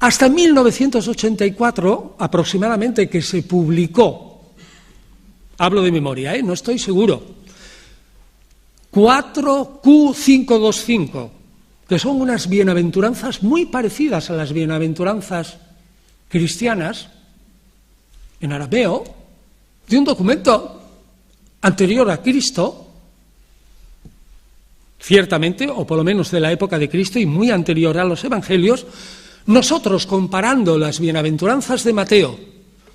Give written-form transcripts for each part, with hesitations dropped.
Hasta 1984, aproximadamente, que se publicó, hablo de memoria, no estoy seguro, 4Q525, que son unas bienaventuranzas muy parecidas a las bienaventuranzas cristianas, en arameo, de un documento anterior a Cristo, ciertamente, o por lo menos de la época de Cristo y muy anterior a los evangelios. Nosotros, comparando las bienaventuranzas de Mateo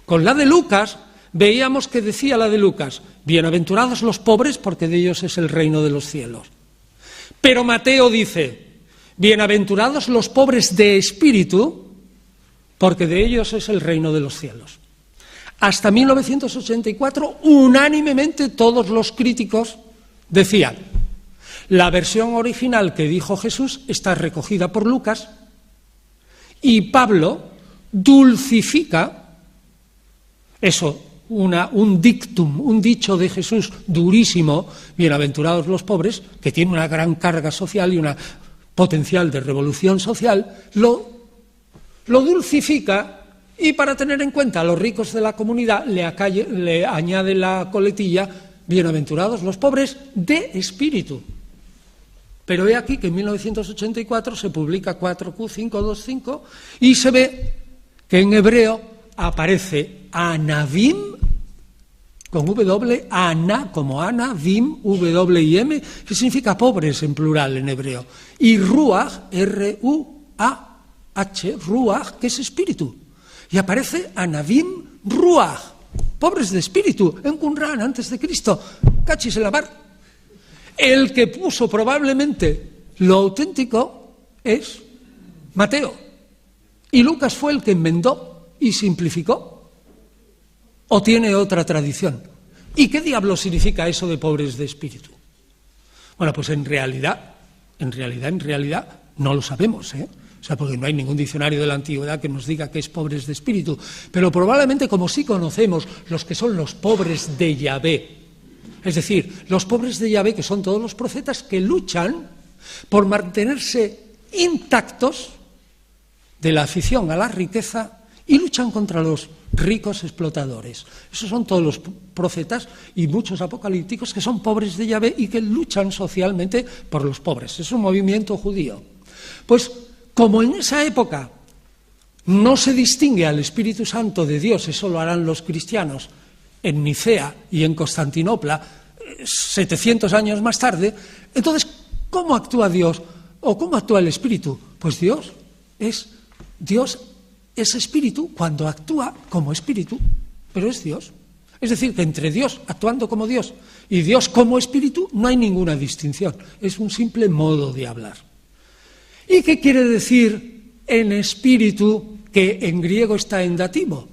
con la de Lucas, veíamos que decía la de Lucas: bienaventurados los pobres, porque de ellos es el reino de los cielos. Pero Mateo dice: bienaventurados los pobres de espíritu, porque de ellos es el reino de los cielos. Hasta 1984, unánimemente todos los críticos decían: la versión original que dijo Jesús está recogida por Lucas, y Pablo dulcifica eso, un dictum, un dicho de Jesús durísimo, bienaventurados los pobres, que tiene una gran carga social y una potencial de revolución social, lo dulcifica, y para tener en cuenta a los ricos de la comunidad le añade la coletilla: bienaventurados los pobres de espíritu. Pero he aquí que en 1984 se publica 4Q525 y se ve que en hebreo aparece Anavim, con W, Ana, como Ana, Vim, W-I-M, que significa pobres en plural en hebreo, y Ruach, R-U-A-H, Ruach, que es espíritu. Y aparece Anavim Ruach, pobres de espíritu, en Qumran, antes de Cristo, cachis en la mar. El que puso probablemente lo auténtico es Mateo, y Lucas fue el que enmendó y simplificó, o tiene otra tradición. ¿Y qué diablo significa eso de pobres de espíritu? Bueno, pues en realidad no lo sabemos, O sea, porque no hay ningún diccionario de la antigüedad que nos diga que es pobres de espíritu, pero probablemente, como sí conocemos los que son los pobres de Yahvé, es decir, los pobres de Yahvé, que son todos los profetas que luchan por mantenerse intactos de la afición a la riqueza y luchan contra los ricos explotadores. Esos son todos los profetas y muchos apocalípticos que son pobres de Yahvé y que luchan socialmente por los pobres. Es un movimiento judío. Pues, como en esa época no se distingue al Espíritu Santo de Dios, eso lo harán los cristianos en Nicea y en Constantinopla, 700 años más tarde, entonces, ¿cómo actúa Dios? ¿O cómo actúa el Espíritu? Pues Dios es Espíritu cuando actúa como Espíritu, pero es Dios. Es decir, que entre Dios actuando como Dios y Dios como Espíritu no hay ninguna distinción, es un simple modo de hablar. ¿Y qué quiere decir en espíritu, que en griego está en dativo?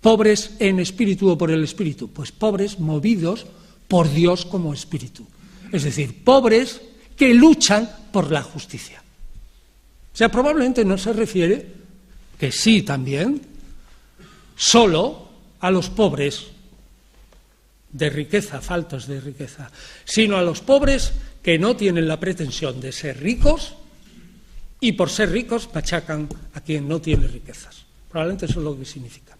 Pobres en espíritu o por el espíritu, pues pobres movidos por Dios como espíritu. Es decir, pobres que luchan por la justicia. O sea, probablemente no se refiere, que sí también, solo a los pobres de riqueza, faltos de riqueza, sino a los pobres que no tienen la pretensión de ser ricos y por ser ricos machacan a quien no tiene riquezas. Probablemente eso es lo que significa.